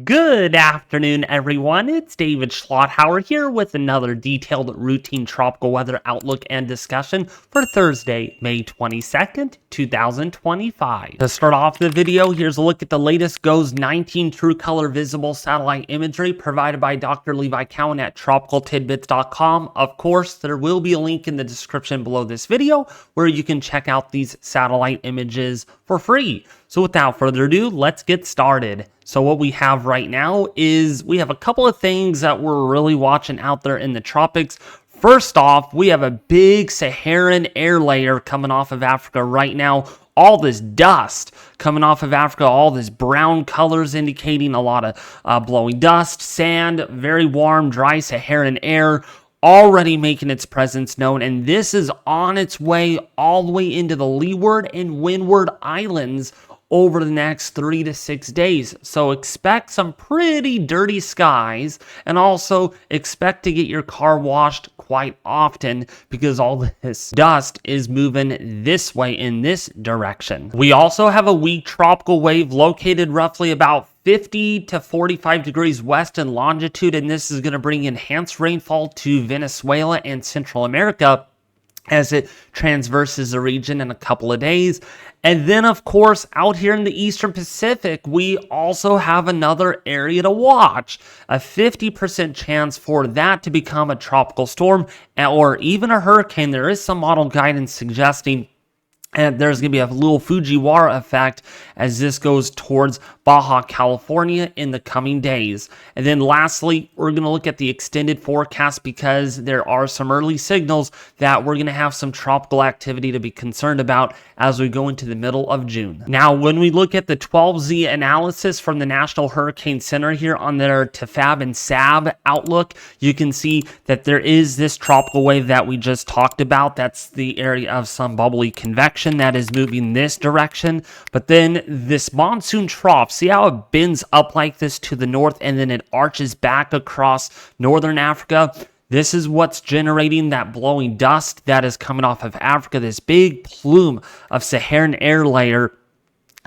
Good afternoon, everyone. It's David Schlotthauer here with another detailed routine tropical weather outlook and discussion for Thursday, May 22nd, 2025. To start off the video, here's a look at the latest GOES 19 true color visible satellite imagery provided by Dr. Levi Cowan at tropicaltidbits.com. Of course, there will be a link in the description below this video where you can check out these satellite images for free. So without further ado, let's get started. So what we have right now is we have a couple of things that we're really watching out there in the tropics. First off, we have a big Saharan air layer coming off of Africa right now. All this dust coming off of Africa, all this brown colors indicating a lot of blowing dust, sand, very warm, dry Saharan air already making its presence known, and this is on its way all the way into the Leeward and Windward Islands over the next 3 to 6 days. So expect some pretty dirty skies, and also expect to get your car washed quite often because all this dust is moving this way in this direction. We also have a weak tropical wave located roughly about 50 to 45 degrees west in longitude, and this is going to bring enhanced rainfall to Venezuela and Central America as it transverses the region in a couple of days. And then, of course, out here in the Eastern Pacific, we also have another area to watch. A 50% chance for that to become a tropical storm or even a hurricane. There is some model guidance suggesting and there's going to be a little Fujiwara effect as this goes towards Baja California in the coming days. And then lastly, we're going to look at the extended forecast because there are some early signals that we're going to have some tropical activity to be concerned about as we go into the middle of June. Now, when we look at the 12Z analysis from the National Hurricane Center here on their TFAB and SAB outlook, you can see that there is this tropical wave that we just talked about. That's the area of some bubbly convection that is moving this direction. But then this monsoon trough, see how it bends up like this to the north and then it arches back across northern Africa? This is what's generating that blowing dust that is coming off of Africa, this big plume of Saharan air layer.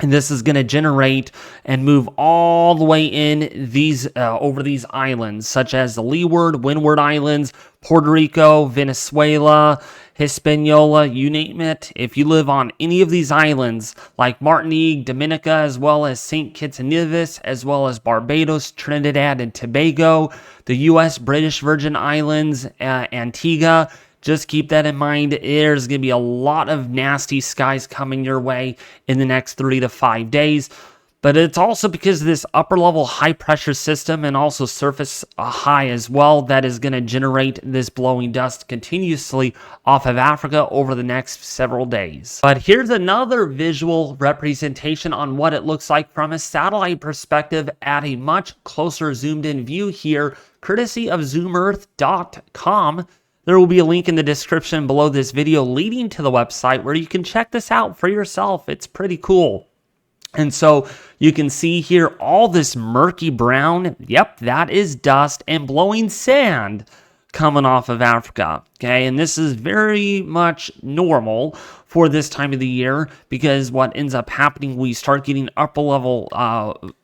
And this is going to generate and move all the way in these over these islands, such as the Leeward, Windward Islands, Puerto Rico, Venezuela, Hispaniola, you name it. If you live on any of these islands, like Martinique, Dominica, as well as St. Kitts and Nevis, as well as Barbados, Trinidad and Tobago, the U.S. British Virgin Islands, Antigua, just keep that in mind. There's going to be a lot of nasty skies coming your way in the next 3 to 5 days. But it's also because of this upper level high pressure system and also surface high as well that is going to generate this blowing dust continuously off of Africa over the next several days. But here's another visual representation on what it looks like from a satellite perspective at a much closer zoomed in view here, courtesy of zoomearth.com. There will be a link in the description below this video leading to the website where you can check this out for yourself. It's pretty cool. And so you can see here all this murky brown. Yep, that is dust and blowing sand coming off of Africa. Okay, and this is very much normal for this time of the year because what ends up happening, we start getting upper level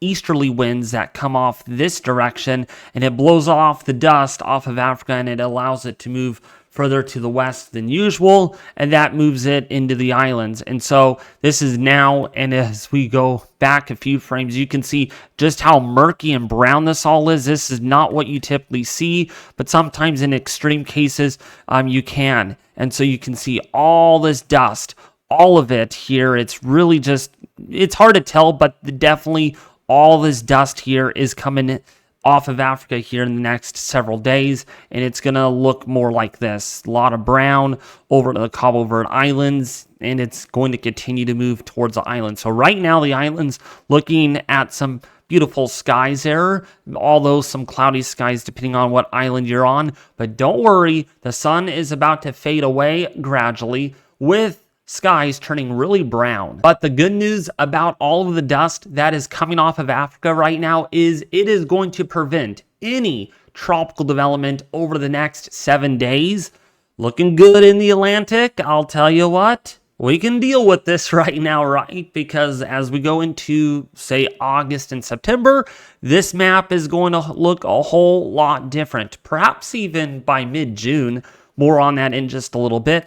easterly winds that come off this direction, and it blows off the dust off of Africa and it allows it to move further to the west than usual, and that moves it into the islands. And so this is now, and as we go back a few frames, you can see just how murky and brown this all is. This is not what you typically see, but sometimes in extreme cases, you can. And so you can see all this dust, all of it here. It's really just, it's hard to tell, but definitely all this dust here is coming off of Africa here in the next several days, and it's going to look more like this. A lot of brown over to the Cabo Verde Islands, and it's going to continue to move towards the island. So right now, the island's looking at some beautiful skies there, although some cloudy skies depending on what island you're on. But don't worry, the sun is about to fade away gradually with skies turning really brown. But the good news about all of the dust that is coming off of Africa right now is it is going to prevent any tropical development over the next 7 days. Looking good in the Atlantic, I'll tell you what. We can deal with this right now, right? Because as we go into, say, August and September, this map is going to look a whole lot different. Perhaps even by mid-June. More on that in just a little bit.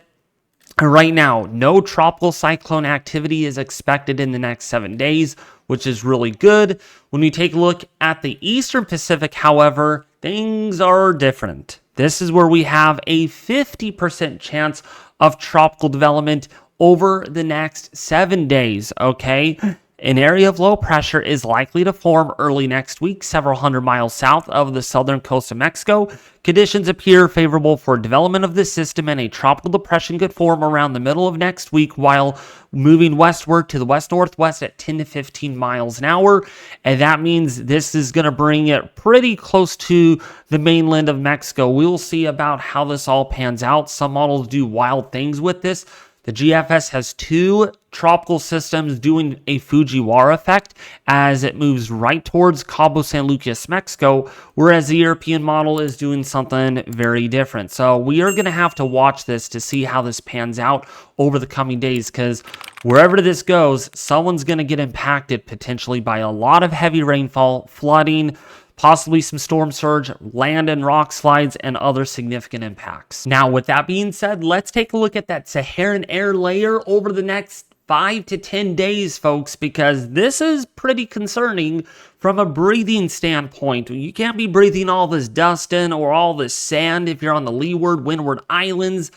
Right now, no tropical cyclone activity is expected in the next 7 days, which is really good. When we take a look at the Eastern Pacific, however, things are different. This is where we have a 50% chance of tropical development over the next 7 days, okay? An area of low pressure is likely to form early next week, several hundred miles south of the southern coast of Mexico. Conditions appear favorable for development of this system, and a tropical depression could form around the middle of next week while moving westward to the west-northwest at 10 to 15 miles an hour. And that means this is going to bring it pretty close to the mainland of Mexico. We'll see about how this all pans out. Some models do wild things with this. The GFS has two tropical systems doing a Fujiwara effect as it moves right towards Cabo San Lucas, Mexico, whereas the European model is doing something very different. So we are going to have to watch this to see how this pans out over the coming days, because wherever this goes, someone's going to get impacted potentially by a lot of heavy rainfall, flooding, possibly some storm surge, land and rock slides, and other significant impacts. Now, with that being said, let's take a look at that Saharan air layer over the next 5 to 10 days, folks, because this is pretty concerning from a breathing standpoint. You can't be breathing all this dust in or all this sand if you're on the leeward, windward islands,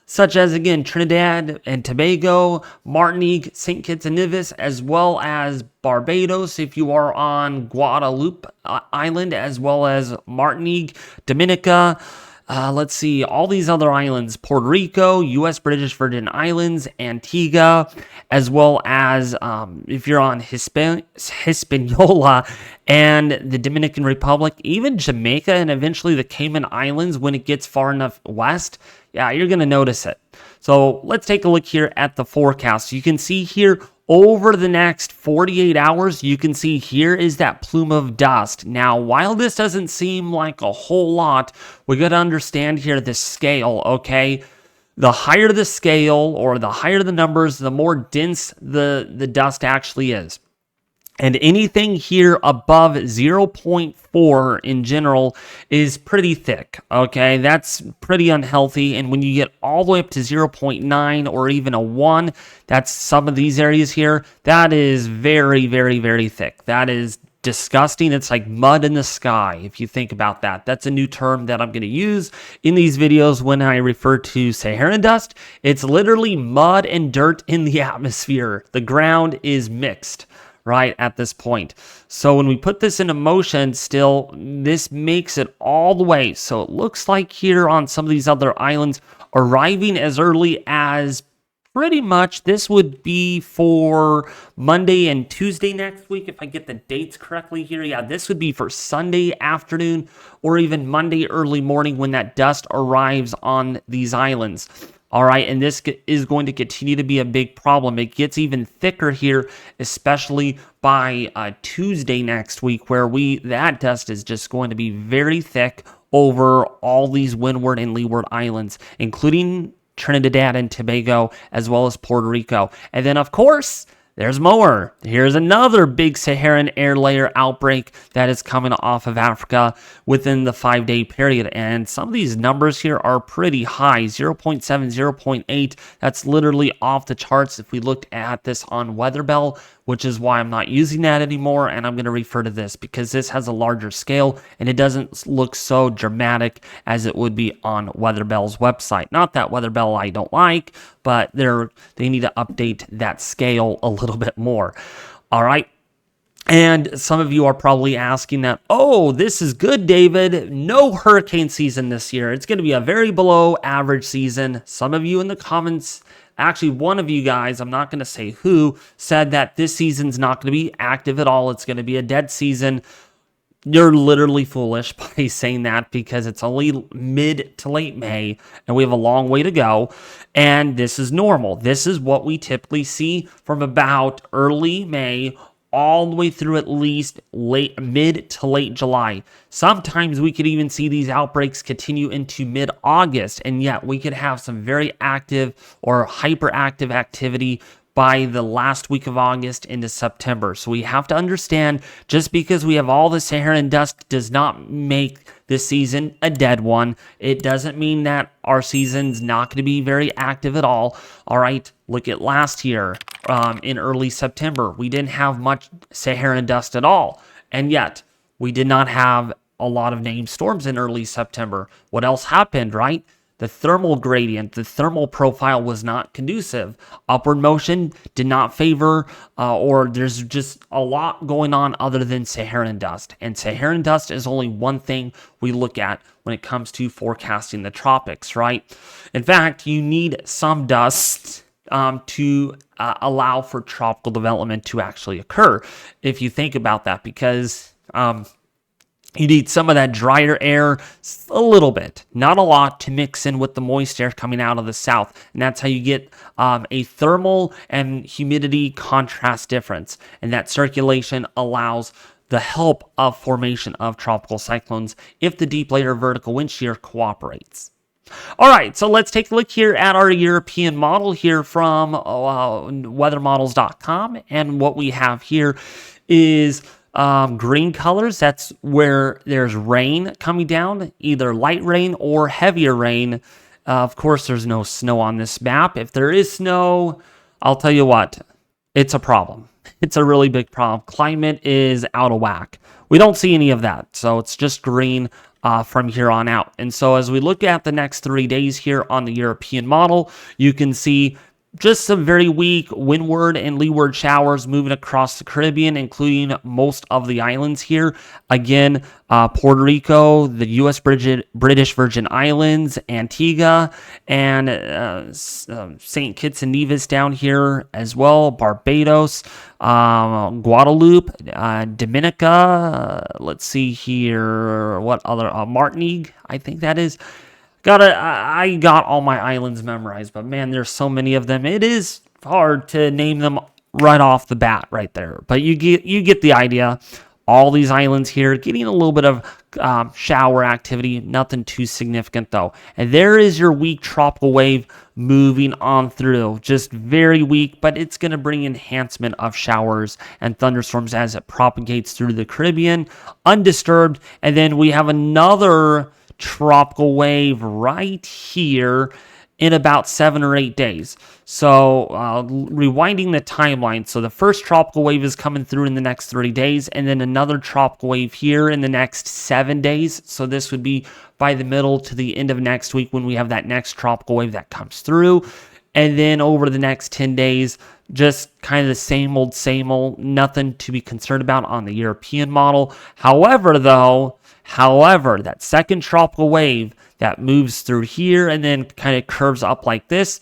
such as, again, Trinidad and Tobago, Martinique, St. Kitts and Nevis, as well as Barbados if you are on Guadeloupe Island, as well as Martinique, Dominica, let's see, all these other islands, Puerto Rico, U.S. British Virgin Islands, Antigua, as well as if you're on Hispaniola and the Dominican Republic, even Jamaica, and eventually the Cayman Islands when it gets far enough west. Yeah, you're going to notice it. So let's take a look here at the forecast. You can see here over the next 48 hours, you can see here is that plume of dust. Now, while this doesn't seem like a whole lot, we got to understand here the scale, okay? The higher the scale or the higher the numbers, the more dense the dust actually is. And anything here above 0.4 in general is pretty thick, okay? That's pretty unhealthy. And when you get all the way up to 0.9 or even a 1, that's some of these areas here, that is very, very, very thick. That is disgusting. It's like mud in the sky, if you think about that. That's a new term that I'm going to use in these videos when I refer to Saharan dust. It's literally mud and dirt in the atmosphere. The ground is mixed right at this point. So when we put this into motion still, this makes it all the way. So it looks like here on some of these other islands, arriving as early as pretty much this would be for Monday and Tuesday next week, if I get the dates correctly here. Yeah, this would be for Sunday afternoon or even Monday early morning when that dust arrives on these islands. All right, and this is going to continue to be a big problem. It gets even thicker here, especially by Tuesday next week, where that dust is just going to be very thick over all these windward and leeward islands, including Trinidad and Tobago, as well as Puerto Rico. And then, of course, there's more. Here's another big Saharan air layer outbreak that is coming off of Africa within the 5-day period. And some of these numbers here are pretty high, 0.7, 0.8. That's literally off the charts if we looked at this on WeatherBell, which is why I'm not using that anymore. And I'm going to refer to this because this has a larger scale and it doesn't look so dramatic as it would be on WeatherBell's website. Not that WeatherBell I don't like, but they need to update that scale a little bit more. All right. And some of you are probably asking that, oh, this is good, David. No hurricane season this year. It's going to be a very below average season. Some of you in the comments, actually one of you guys, I'm not going to say who, said that this season's not going to be active at all. It's going to be a dead season. You're literally foolish by saying that because it's only mid to late May and we have a long way to go. And this is normal. This is what we typically see from about early May all the way through at least mid to late July. Sometimes we could even see these outbreaks continue into mid-August, and yet we could have some very active or hyperactive activity by the last week of August into September. So we have to understand, just because we have all the Saharan dust does not make this season a dead one. It doesn't mean that our season's not going to be very active at all. All right, look at last year in early September. We didn't have much Saharan dust at all, and yet we did not have a lot of named storms in early September. What else happened, right? The thermal gradient, the thermal profile was not conducive. Upward motion did not favor, or there's just a lot going on other than Saharan dust. And Saharan dust is only one thing we look at when it comes to forecasting the tropics, right? In fact, you need some dust to allow for tropical development to actually occur, if you think about that, because you need some of that drier air, a little bit, not a lot, to mix in with the moist air coming out of the south. And that's how you get a thermal and humidity contrast difference. And that circulation allows the help of formation of tropical cyclones if the deep layer vertical wind shear cooperates. All right, so let's take a look here at our European model here from weathermodels.com. And what we have here is green colors. That's where there's rain coming down, either light rain or heavier rain. Of course, there's no snow on this map. If there is snow, I'll tell you what, it's a problem. It's a really big problem. Climate is out of whack. We don't see any of that, so it's just green from here on out. And so as we look at the next 3 days here on the European model, you can see just some very weak windward and leeward showers moving across the Caribbean, including most of the islands here. Again, Puerto Rico, the U.S. British Virgin Islands, Antigua, and St. Kitts and Nevis down here as well, Barbados, Guadeloupe, Dominica, let's see here, what other, Martinique, I think that is. I got all my islands memorized, but man, there's so many of them. It is hard to name them right off the bat right there. But you get the idea. All these islands here getting a little bit of shower activity. Nothing too significant though. And there is your weak tropical wave moving on through. Just very weak, but it's going to bring enhancement of showers and thunderstorms as it propagates through the Caribbean undisturbed. And then we have another tropical wave right here in about 7 or 8 days. So rewinding the timeline, so the first tropical wave is coming through in the next 30 days, and then another tropical wave here in the next 7 days. So this would be by the middle to the end of next week when we have that next tropical wave that comes through. And then over the next 10 days, just kind of the same old, nothing to be concerned about on the European model. However, that second tropical wave that moves through here and then kind of curves up like this,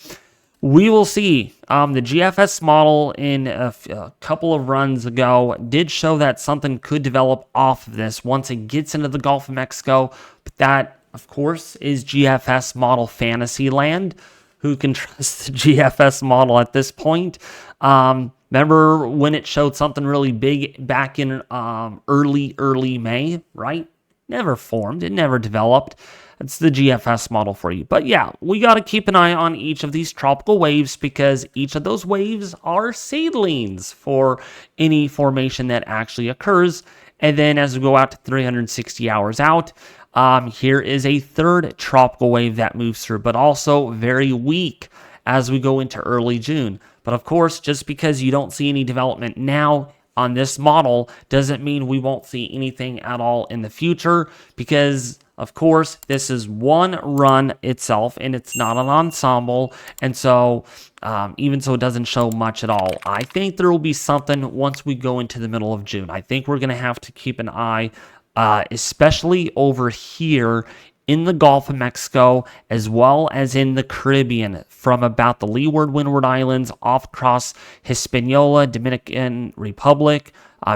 we will see. The GFS model in a couple of runs ago did show that something could develop off of this once it gets into the Gulf of Mexico. But that, of course, is GFS model fantasy land. Who can trust the GFS model at this point? Remember when it showed something really big back in early May, right? Never formed. It never developed. It's the GFS model for you. But yeah, we got to keep an eye on each of these tropical waves because each of those waves are seedlings for any formation that actually occurs. And then as we go out to 360 hours out, here is a third tropical wave that moves through, but also very weak as we go into early June. But of course, just because you don't see any development now on this model doesn't mean we won't see anything at all in the future, because of course this is one run itself and it's not an ensemble, and so even so it doesn't show much at all. I think there will be something once we go into the middle of June. I think we're going to have to keep an eye especially over here in the Gulf of Mexico, as well as in the Caribbean, from about the Leeward Windward Islands off across Hispaniola, Dominican Republic,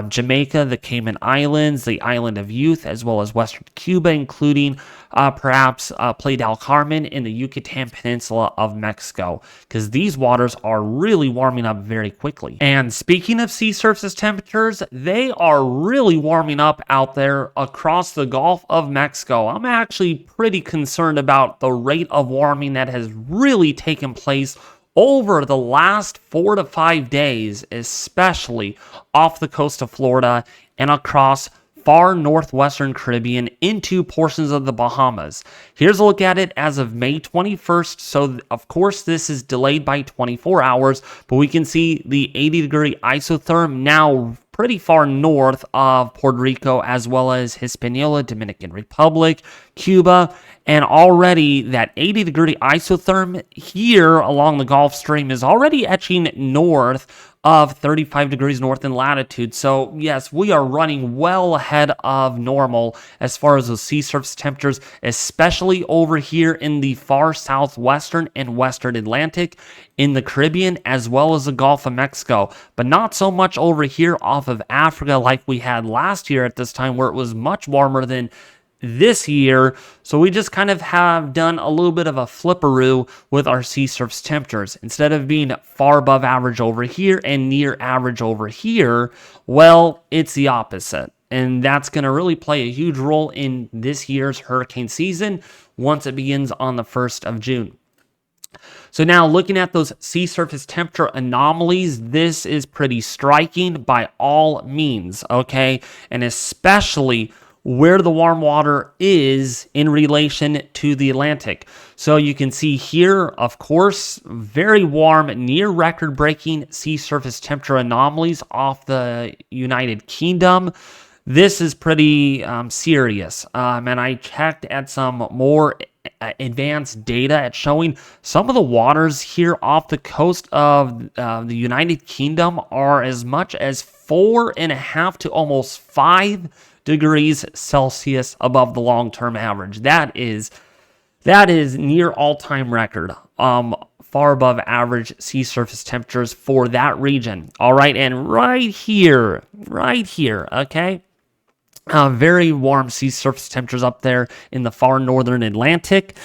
Jamaica, the Cayman Islands, the island of Youth, as well as western Cuba, including perhaps Playa del Carmen in the Yucatan Peninsula of Mexico, because these waters are really warming up very quickly. And speaking of sea surface temperatures, they are really warming up out there across the Gulf of Mexico. I'm actually pretty concerned about the rate of warming that has really taken place over the last 4 to 5 days, especially off the coast of Florida and across far northwestern Caribbean into portions of the Bahamas. Here's a look at it as of May 21st. So, of course, this is delayed by 24 hours, but we can see the 80-degree isotherm now pretty far north of Puerto Rico, as well as Hispaniola, Dominican Republic, Cuba, and already that 80-degree isotherm here along the Gulf Stream is already etching north of 35 degrees north in latitude. So yes, we are running well ahead of normal as far as those sea surface temperatures, especially over here in the far southwestern and western Atlantic, in the Caribbean, as well as the Gulf of Mexico, but not so much over here off of Africa like we had last year at this time, where it was much warmer than this year. So we just kind of have done a little bit of a flipperoo with our sea surface temperatures. Instead of being far above average over here and near average over here, well, it's the opposite. And that's going to really play a huge role in this year's hurricane season once it begins on the 1st of June. So now looking at those sea surface temperature anomalies, this is pretty striking by all means, okay? And especially where the warm water is in relation to the Atlantic. So you can see here, of course, very warm, near record-breaking sea surface temperature anomalies off the United Kingdom. This is pretty serious. And I checked at some more advanced data at showing some of the waters here off the coast of the United Kingdom are as much as 4.5 to almost 5 degrees Celsius above the long-term average. That is near all-time record. Far above average sea surface temperatures for that region. All right, and right here, okay? Very warm sea surface temperatures up there in the far northern Atlantic.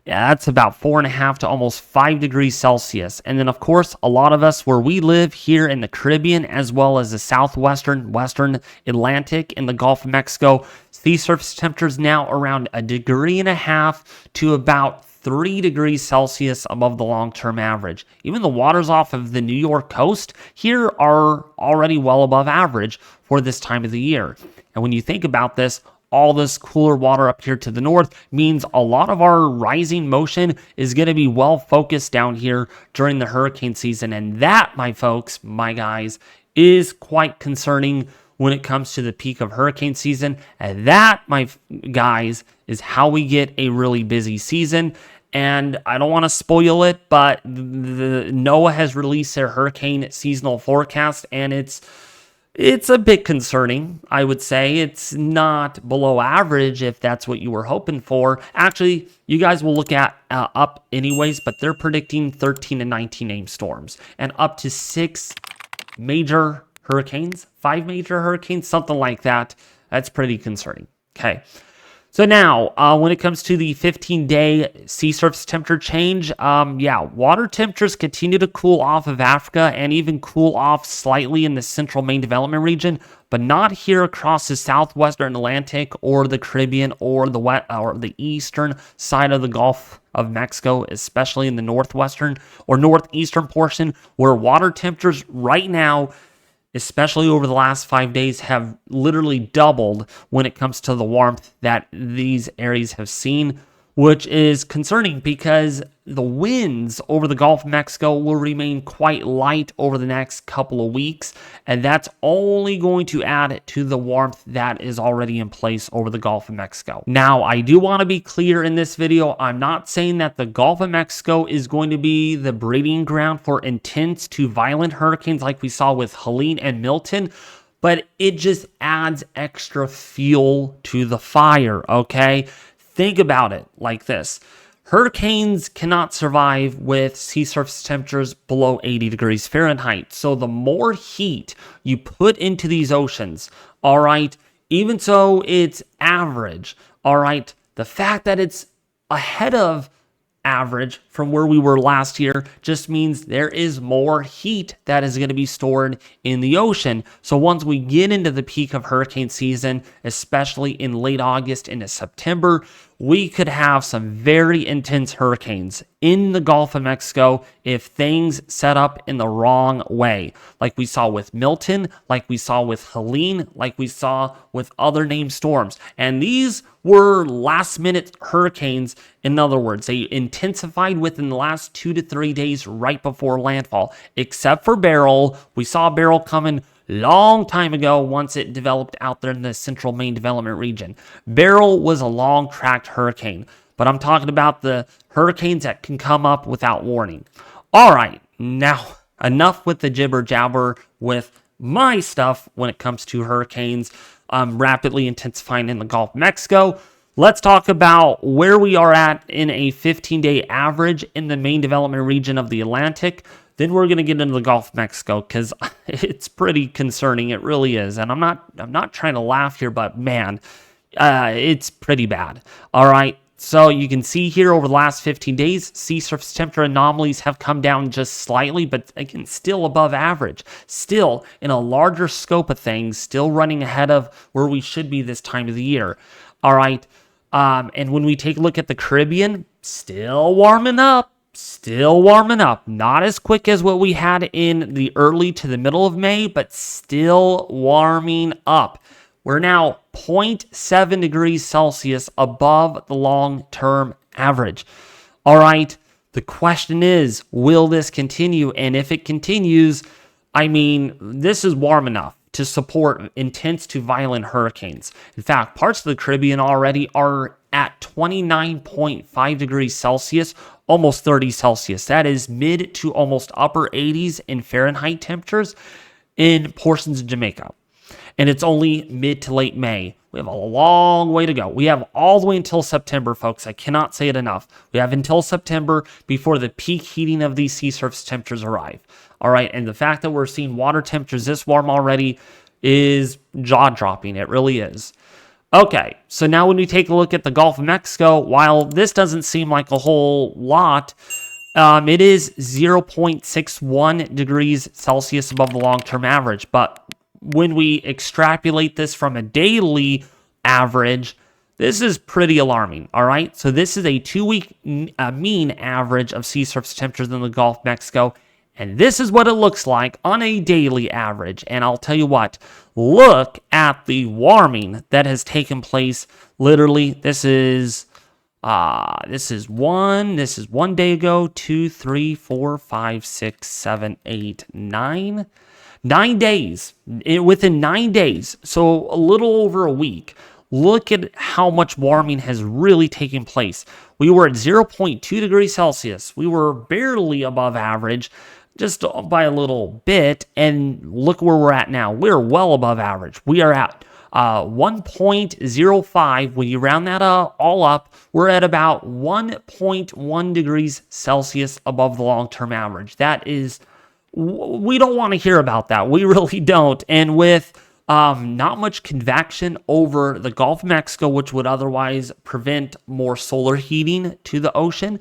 Yeah, that's about 4.5 to almost 5 degrees Celsius. And then, of course, a lot of us where we live here in the Caribbean, as well as the southwestern, western Atlantic in the Gulf of Mexico, sea surface temperatures now around 1.5 degrees to about 3 degrees Celsius above the long-term average. Even the waters off of the New York coast here are already well above average for this time of the year. And when you think about this, all this cooler water up here to the north means a lot of our rising motion is going to be well focused down here during the hurricane season. And that, my folks, my guys, is quite concerning when it comes to the peak of hurricane season. And that, my guys, is how we get a really busy season. And I don't want to spoil it, but the NOAA has released their hurricane seasonal forecast, and it's a bit concerning, I would say. It's not below average if that's what you were hoping for. Actually, you guys will look at up anyways, but they're predicting 13 to 19 named storms and up to 6 major hurricanes, 5 major hurricanes, something like that. That's pretty concerning. Okay. So now, when it comes to the 15-day sea surface temperature change, water temperatures continue to cool off of Africa and even cool off slightly in the central main development region, but not here across the southwestern Atlantic or the Caribbean or the eastern side of the Gulf of Mexico, especially in the northwestern or northeastern portion, where water temperatures right now, especially over the last 5 days, have literally doubled when it comes to the warmth that these areas have seen, which is concerning because the winds over the Gulf of Mexico will remain quite light over the next couple of weeks, and that's only going to add to the warmth that is already in place over the Gulf of Mexico. Now, I do want to be clear in this video, I'm not saying that the Gulf of Mexico is going to be the breeding ground for intense to violent hurricanes like we saw with Helene and Milton, but it just adds extra fuel to the fire, okay? Think about it like this. Hurricanes cannot survive with sea surface temperatures below 80 degrees Fahrenheit. So the more heat you put into these oceans, all right, even so it's average, all right, the fact that it's ahead of average from where we were last year just means there is more heat that is going to be stored in the ocean. So once we get into the peak of hurricane season, especially in late August into September, we could have some very intense hurricanes in the Gulf of Mexico if things set up in the wrong way, like we saw with Milton, like we saw with Helene, like we saw with other named storms. And these were last-minute hurricanes. In other words, they intensified within the last 2 to 3 days right before landfall, except for Beryl. We saw Beryl coming long time ago once it developed out there in the central Maine development region. Beryl was a long-tracked hurricane, but I'm talking about the hurricanes that can come up without warning. All right, now enough with the jibber jabber with my stuff when it comes to hurricanes rapidly intensifying in the Gulf of Mexico. Let's talk about where we are at in a 15-day average in the Maine development region of the Atlantic. Then we're going to get into the Gulf of Mexico because it's pretty concerning. It really is. And I'm not trying to laugh here, but man, it's pretty bad. All right. So you can see here over the last 15 days, sea surface temperature anomalies have come down just slightly, but again, still above average. Still in a larger scope of things, still running ahead of where we should be this time of the year. All right. And when we take a look at the Caribbean, still warming up. Still warming up, not as quick as what we had in the early to the middle of May, but still warming up. We're now 0.7 degrees Celsius above the long-term average. All right, the question is, will this continue? And if it continues, I mean, this is warm enough to support intense to violent hurricanes. In fact, parts of the Caribbean already are at 29.5 degrees Celsius, almost 30 Celsius. That is mid to almost upper 80s in Fahrenheit temperatures in portions of Jamaica. And it's only mid to late May. We have a long way to go. We have all the way until September, folks. I cannot say it enough. We have until September before the peak heating of these sea surface temperatures arrive. All right, and the fact that we're seeing water temperatures this warm already is jaw-dropping. It really is. Okay, so now when we take a look at the Gulf of Mexico, while this doesn't seem like a whole lot, it is 0.61 degrees Celsius above the long-term average. But when we extrapolate this from a daily average, this is pretty alarming, all right? So this is a 2-week mean average of sea surface temperatures in the Gulf of Mexico, and this is what it looks like on a daily average. And I'll tell you what, look at the warming that has taken place. Literally, this is one day ago, 2, 3, 4, 5, 6, 7, 8, 9. 9 days. Within 9 days, so a little over a week. Look at how much warming has really taken place. We were at 0.2 degrees Celsius. We were barely above average, just by a little bit, and look where we're at now. We're well above average. We are at 1.05. When you round that all up, we're at about 1.1 degrees Celsius above the long-term average. That is, we don't want to hear about that. We really don't. And with not much convection over the Gulf of Mexico, which would otherwise prevent more solar heating to the ocean,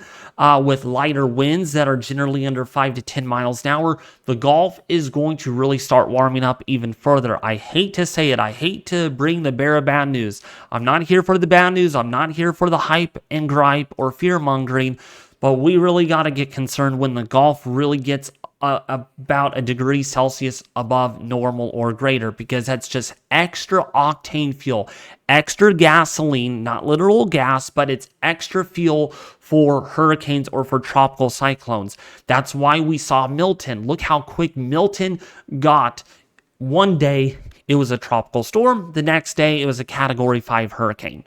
with lighter winds that are generally under 5 to 10 miles an hour, the Gulf is going to really start warming up even further. I hate to say it. I hate to bring the bearer of bad news. I'm not here for the bad news. I'm not here for the hype and gripe or fear-mongering, but we really got to get concerned when the Gulf really gets about a degree Celsius above normal or greater, because that's just extra octane fuel, extra gasoline, not literal gas, but it's extra fuel for hurricanes or for tropical cyclones. That's why we saw Milton. Look how quick Milton got. One day it was a tropical storm. The next day it was a Category 5 hurricane.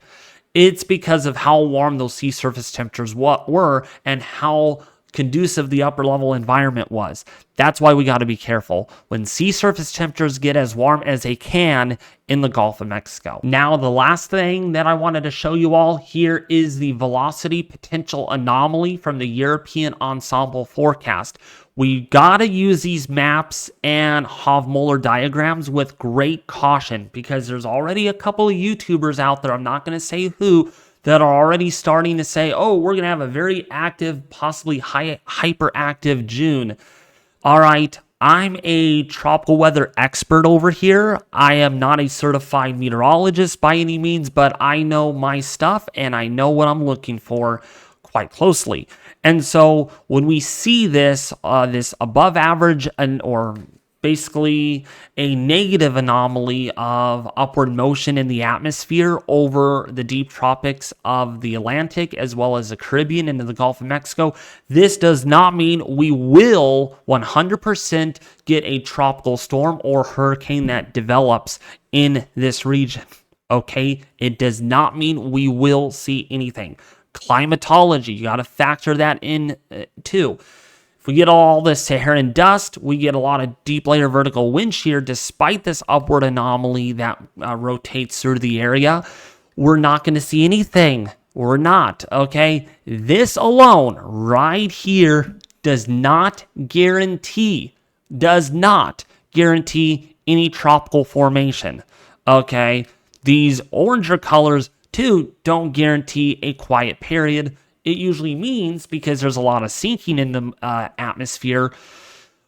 It's because of how warm those sea surface temperatures were and how conducive the upper level environment was. That's why we got to be careful when sea surface temperatures get as warm as they can in the Gulf of Mexico. Now, the last thing that I wanted to show you all here is the velocity potential anomaly from the European ensemble forecast. We got to use these maps and Hofmolar diagrams with great caution because there's already a couple of YouTubers out there, I'm not going to say who, that are already starting to say, oh, we're going to have a very active, possibly hyperactive June. All right, I'm a tropical weather expert over here. I am not a certified meteorologist by any means, but I know my stuff and I know what I'm looking for quite closely. And so when we see this, this above average or basically a negative anomaly of upward motion in the atmosphere over the deep tropics of the Atlantic as well as the Caribbean into the Gulf of Mexico, this does not mean we will 100% get a tropical storm or hurricane that develops in this region. Okay, it does not mean we will see anything. Climatology, you got to factor that in too. If we get all this Saharan dust, we get a lot of deep layer vertical wind shear despite this upward anomaly that rotates through the area. We're not going to see anything. We're not, okay? This alone right here does not guarantee any tropical formation, okay? These oranger colors too, don't guarantee a quiet period. It usually means, because there's a lot of sinking in the atmosphere,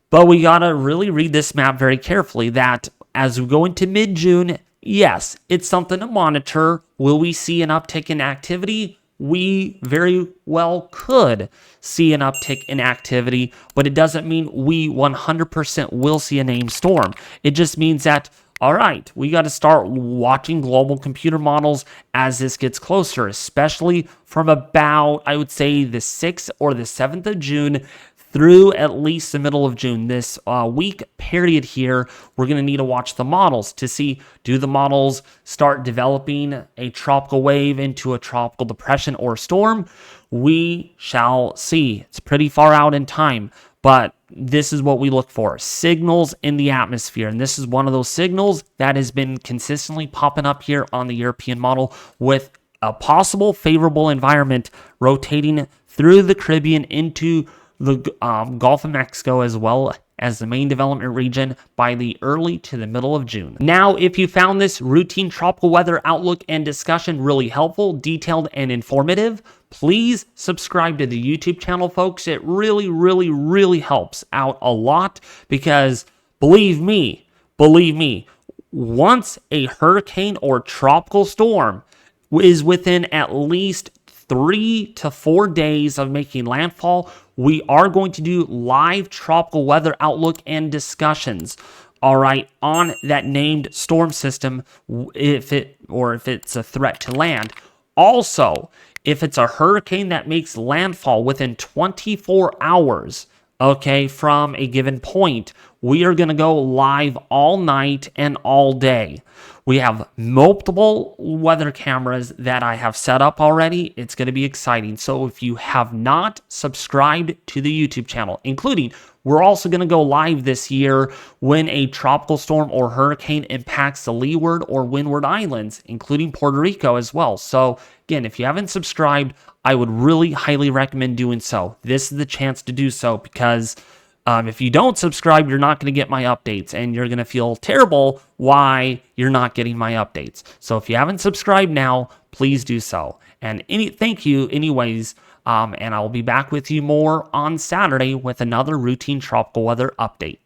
but we gotta really read this map very carefully, that as we go into mid-June, yes, it's something to monitor. Will we see an uptick in activity? We very well could see an uptick in activity, but it doesn't mean we 100% will see a named storm. It just means that, all right, we got to start watching global computer models as this gets closer, especially from about, I would say, the 6th or the 7th of June through at least the middle of June. This week period here, we're going to need to watch the models to see, do the models start developing a tropical wave into a tropical depression or storm? We shall see. It's pretty far out in time, but this is what we look for, signals in the atmosphere. And this is one of those signals that has been consistently popping up here on the European model with a possible favorable environment rotating through the Caribbean into the Gulf of Mexico as well as the main development region by the early to the middle of June. Now, if you found this routine tropical weather outlook and discussion really helpful, detailed, and informative, please subscribe to the YouTube channel, folks. It really, really, really helps out a lot because believe me, once a hurricane or tropical storm is within at least 3 to 4 days of making landfall, we are going to do live tropical weather outlook and discussions, all right, on that named storm system, if it's a threat to land. Also, if it's a hurricane that makes landfall within 24 hours, okay, from a given point, we are going to go live all night and all day. We have multiple weather cameras that I have set up already. It's going to be exciting. So if you have not subscribed to the YouTube channel, including we're also going to go live this year when a tropical storm or hurricane impacts the leeward or windward islands, including Puerto Rico as well. So again, if you haven't subscribed, I would really highly recommend doing so. This is the chance to do so because if you don't subscribe, you're not going to get my updates and you're going to feel terrible why you're not getting my updates. So if you haven't subscribed now, please do so. And thank you anyways. And I'll be back with you more on Saturday with another routine tropical weather update.